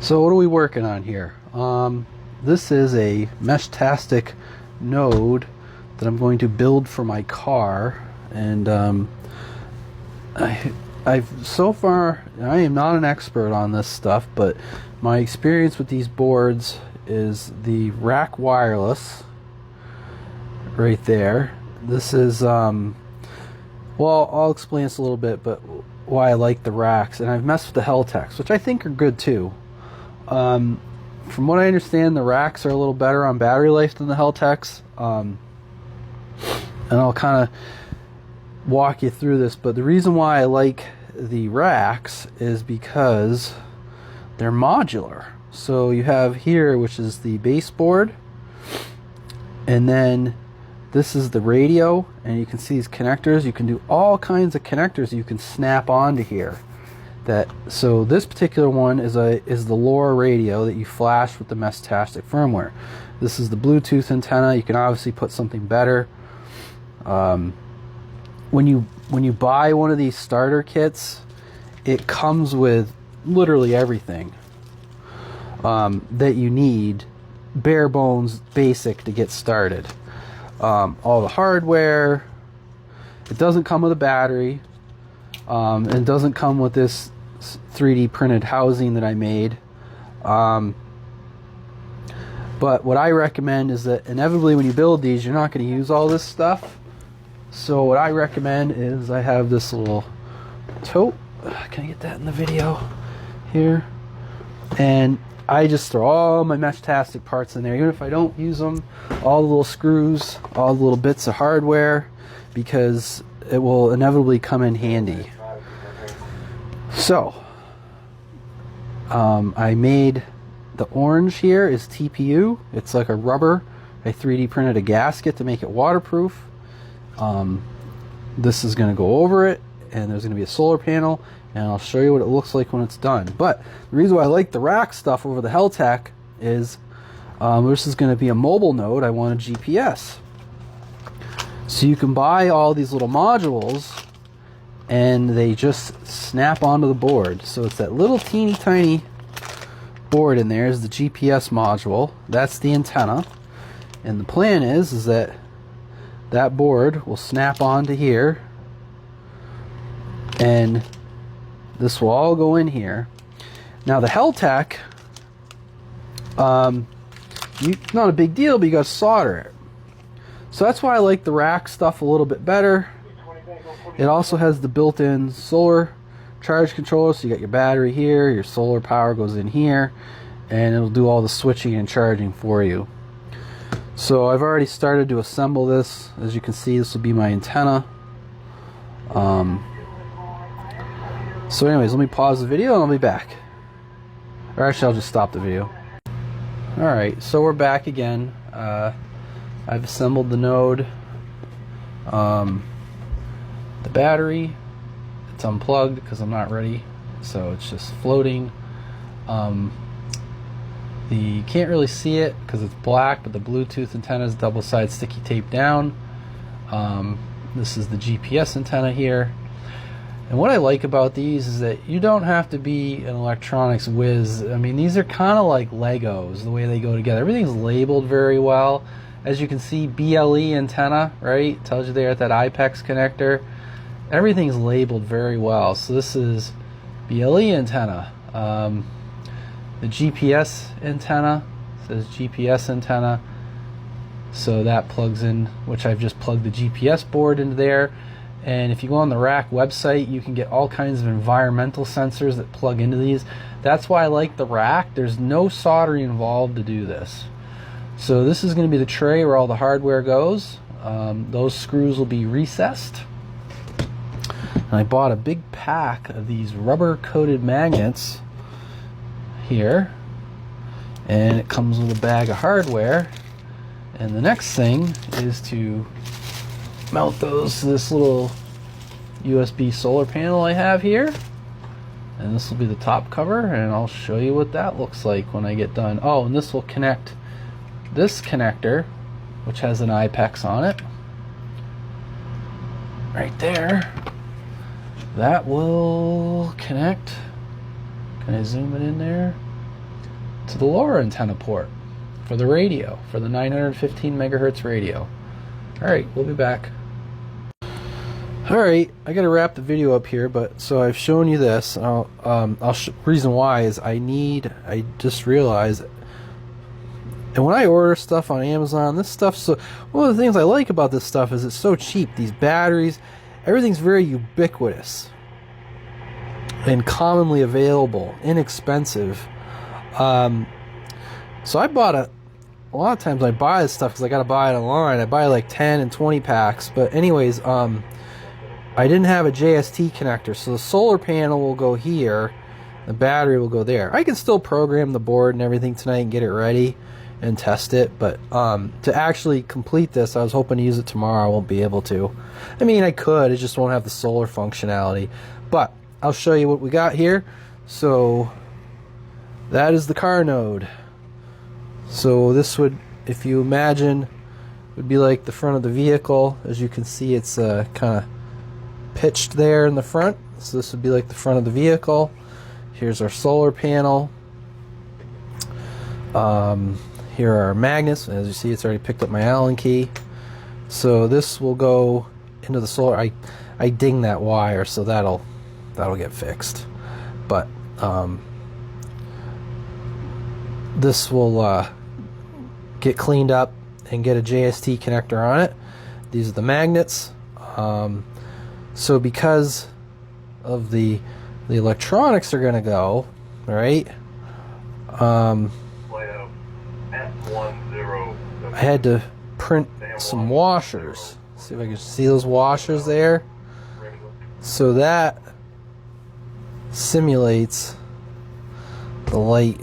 So what are we working on here? This is a Meshtastic node that I'm going to build for my car, and so far I am not an expert on this stuff, but my experience with these boards is the RAKwireless right there. This is well, I'll explain this a little bit, but why I like the racks, and I've messed with the Heltex, which I think are good too. From what I understand, the racks are a little better on battery life than the Heltex, and I'll kind of walk you through this. But the reason why I like the racks is because they're modular. So you have here, which is the baseboard, and then this is the radio, and you can see these connectors. You can do all kinds of connectors you can snap onto here. So this particular one is the Lora radio that you flash with the Meshtastic firmware. This is the Bluetooth antenna. You can obviously put something better. When you buy one of these starter kits, it comes with literally everything that you need, bare bones, basic to get started. All the hardware. It doesn't come with a battery. It doesn't come with this 3D printed housing that I made. But what I recommend is that inevitably when you build these, you're not going to use all this stuff. So what I recommend is I have this little tote. Can I get that in the video here? And I just throw all my Meshtastic parts in there, even if I don't use them, all the little screws, all the little bits of hardware, because it will inevitably come in handy. So, I made the orange here is TPU. It's like a rubber. I 3D printed a gasket to make it waterproof. This is going to go over it, and there's going to be a solar panel, and I'll show you what it looks like when it's done. But the reason why I like the rack stuff over the Heltex is this is going to be a mobile node. I want a GPS. So you can buy all these little modules, and they just snap onto the board. So it's that little teeny tiny board in there is the GPS module. That's the antenna. And the plan is that that board will snap onto here, and this will all go in here. Now the Heltex, not a big deal, but you got to solder it. So that's why I like the rack stuff a little bit better. It also has the built-in solar charge controller, so you got your battery here, your solar power goes in here, and it'll do all the switching and charging for you. So I've already started to assemble this. As you can see, this will be my antenna. So anyways, let me pause the video and I'll be back. Or actually, I'll just stop the video. Alright, so we're back again. I've assembled the node. The battery, it's unplugged because I'm not ready, so it's just floating. You can't really see it because it's black, but the Bluetooth antenna is double-sided sticky tape down. This is the GPS antenna here. And what I like about these is that you don't have to be an electronics whiz. I mean, these are kind of like Legos, the way they go together. Everything's labeled very well. As you can see, BLE antenna, right? Tells you there at that IPEX connector. Everything's labeled very well. So this is BLE antenna. The GPS antenna says GPS antenna. So that plugs in, which I've just plugged the GPS board into there. And if you go on the RAK website, you can get all kinds of environmental sensors that plug into these. That's why I like the RAK. There's no soldering involved to do this. So this is going to be the tray where all the hardware goes. Those screws will be recessed. And I bought a big pack of these rubber coated magnets here, and it comes with a bag of hardware. And the next thing is to mount those to this little USB solar panel I have here, and this will be the top cover, and I'll show you what that looks like when I get done. Oh, and this will connect this connector, which has an IPEX on it right there. That will connect. Can I zoom it in there? the Lora antenna port for the radio, for the 915 megahertz radio. Alright, we'll be back. Alright, I gotta wrap the video up here, but so I've shown you this. Reason why is I just realized, and when I order stuff on Amazon, this stuff, so one of the things I like about this stuff is it's so cheap. These batteries, everything's very ubiquitous and commonly available, inexpensive. So I bought a lot of times I buy this stuff because I gotta buy it online. I buy like 10 and 20 packs, but anyways, I didn't have a JST connector, so the solar panel will go here, the battery will go there. I can still program the board and everything tonight and get it ready and test it, but to actually complete this, I was hoping to use it tomorrow. I won't be able to. I mean, I could, it just won't have the solar functionality, but I'll show you what we got here. So that is the car node. So this would, if you imagine, would be like the front of the vehicle. As you can see, it's kind of pitched there in the front, so this would be like the front of the vehicle. Here's our solar panel. Here are our magnets. As you see, it's already picked up my Allen key. So this will go into the solar. I dinged that wire, so that'll get fixed. But this will get cleaned up and get a JST connector on it. These are the magnets. So because of the electronics are going to go, right? I had to print some washers. See if I can see those washers there. So that simulates the light,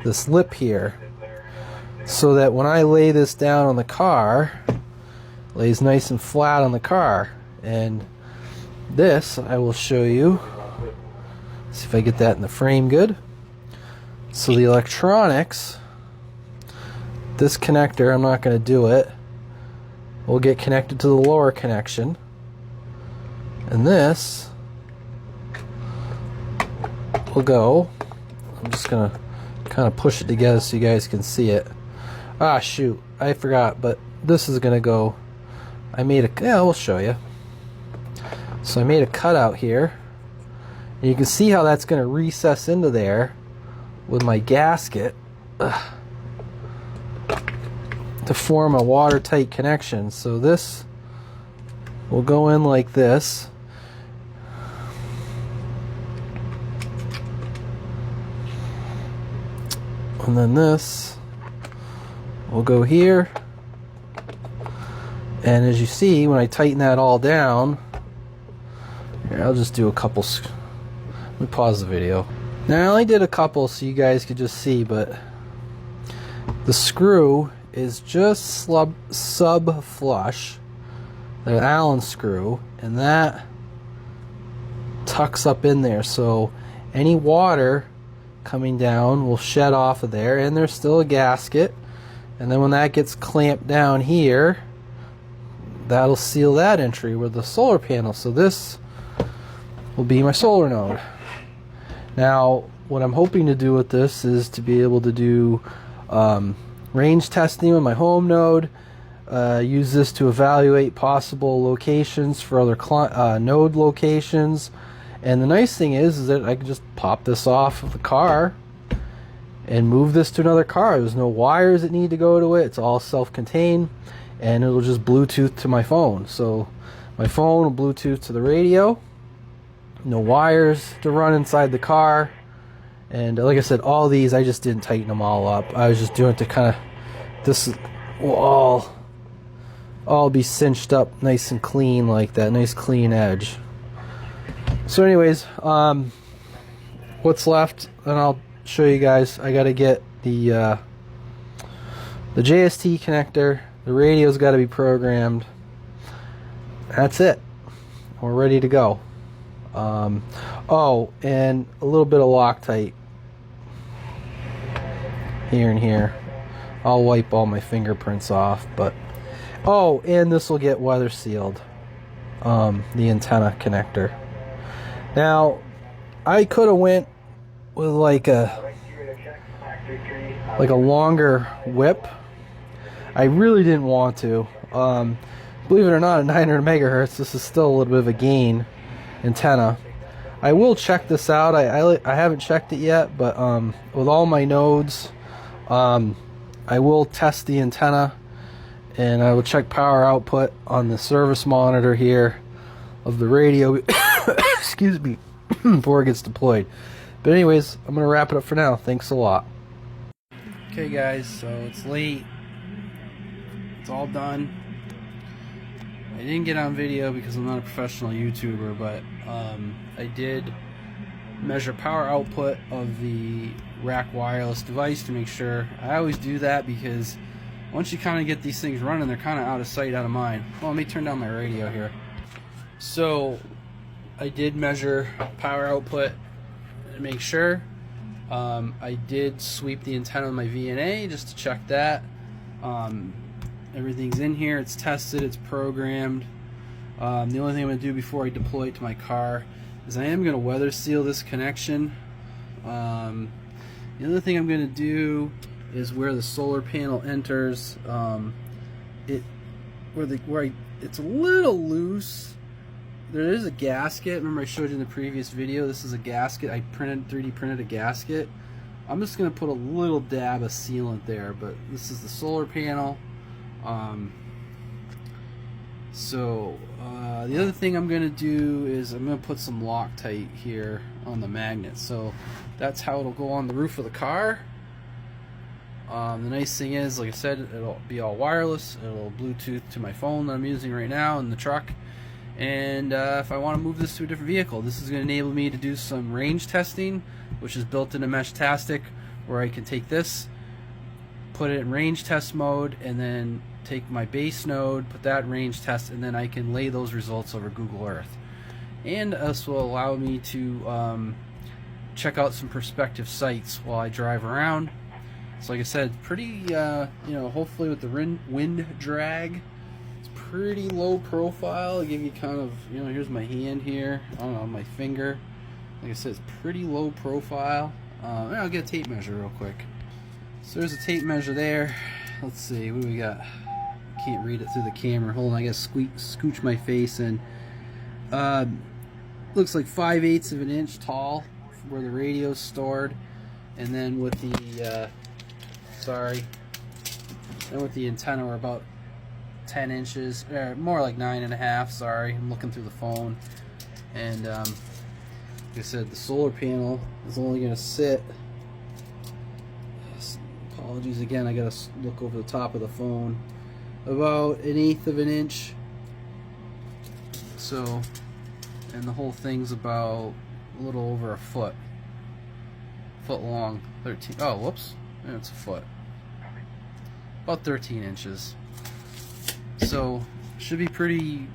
this lip here, so that when I lay this down on the car, it lays nice and flat on the car. And this I will show you. See if I get that in the frame good. So the electronics, this connector, I'm not going to do it, will get connected to the Lora connection, and this will go. I'm just going to kind of push it together so you guys can see it. Ah, shoot, I forgot, but this is going to go. I made a, yeah, I'll show you. So I made a cutout here, and you can see how that's going to recess into there with my gasket to form a watertight connection. So this will go in like this, and then this will go here. And as you see, when I tighten that all down, here, I'll just do a couple. Let me pause the video. Now I only did a couple so you guys could just see, but the screw is just sub flush, the Allen screw, and that tucks up in there, so any water coming down will shed off of there, and there's still a gasket, and then when that gets clamped down here, that'll seal that entry with the solar panel. So this will be my solar node. Now what I'm hoping to do with this is to be able to do range testing with my home node, use this to evaluate possible locations for other node locations, and the nice thing is that I can just pop this off of the car and move this to another car. There's no wires that need to go to it. It's all self-contained, and it'll just Bluetooth to my phone. So my phone will Bluetooth to the radio, no wires to run inside the car. And like I said, all these, I just didn't tighten them all up. I was just doing it to kind of, this will all be cinched up nice and clean like that, nice clean edge. So anyways, what's left, and I'll show you guys. I got to get the JST connector. The radio's got to be programmed. That's it. We're ready to go. Oh, and a little bit of Loctite here and here. I'll wipe all my fingerprints off, but oh, and this will get weather sealed, the antenna connector. Now I could have went with like a like a longer whip. I really didn't want to. Believe it or not, at 900 megahertz, this is still a little bit of a gain antenna. I will check this out. I haven't checked it yet, but with all my nodes, I will test the antenna, and I will check power output on the service monitor here of the radio. Excuse me, before it gets deployed. But anyways, I'm gonna wrap it up for now. Thanks a lot. Okay, guys, so it's late. It's all done. I didn't get on video because I'm not a professional YouTuber, but I did measure power output of the RAKwireless device to make sure. I always do that because once you kind of get these things running, they're kind of out of sight, out of mind. Well, let me turn down my radio here. So I did measure power output to make sure. I did sweep the antenna on my VNA just to check that. Everything's in here, it's tested, it's programmed. The only thing I'm going to do before I deploy it to my car is I am going to weather seal this connection. The other thing I'm going to do is where the solar panel enters, it's a little loose. There is a gasket. Remember I showed you in the previous video, this is a gasket. I 3D printed a gasket. I'm just going to put a little dab of sealant there, but this is the solar panel. The other thing I'm going to do is I'm going to put some Loctite here on the magnet. So that's how it'll go on the roof of the car. The nice thing is, like I said, it'll be all wireless. It'll Bluetooth to my phone that I'm using right now in the truck. And if I want to move this to a different vehicle, this is going to enable me to do some range testing, which is built into Meshtastic, where I can take this, put it in range test mode, and then take my base node, put that in range test, and then I can lay those results over Google Earth. And this will allow me to check out some prospective sites while I drive around. So like I said, pretty, hopefully with the wind drag, it's pretty low profile. I'll give you kind of, here's my hand here, I don't know, my finger. Like I said, it's pretty low profile. I'll get a tape measure real quick. So there's a tape measure there. Let's see, what do we got? Can't read it through the camera. Hold on, I gotta scooch my face in. Looks like 5/8 of an inch tall where the radio's stored, and then with the with the antenna we're about 10 inches, more like 9.5. Sorry, I'm looking through the phone. And like I said, the solar panel is only gonna sit. Apologies again, I gotta look over the top of the phone. About 1/8 of an inch. So, and the whole thing's about a little over a foot long. 13. Oh, whoops. Yeah, it's a foot. About 13 inches. So, should be pretty.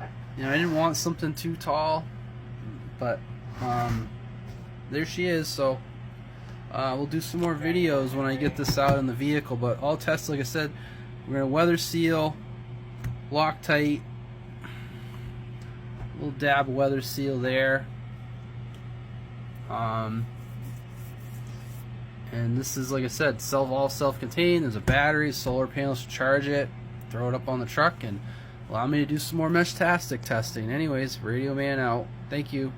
I didn't want something too tall, but there she is. So. We'll do some more videos when I get this out in the vehicle, but all tests, like I said, we're going to weather seal, Loctite, a little dab of weather seal there. And this is, like I said, all self-contained. There's a battery, solar panels to charge it, throw it up on the truck, and allow me to do some more Meshtastic testing. Anyways, Radio Man out. Thank you.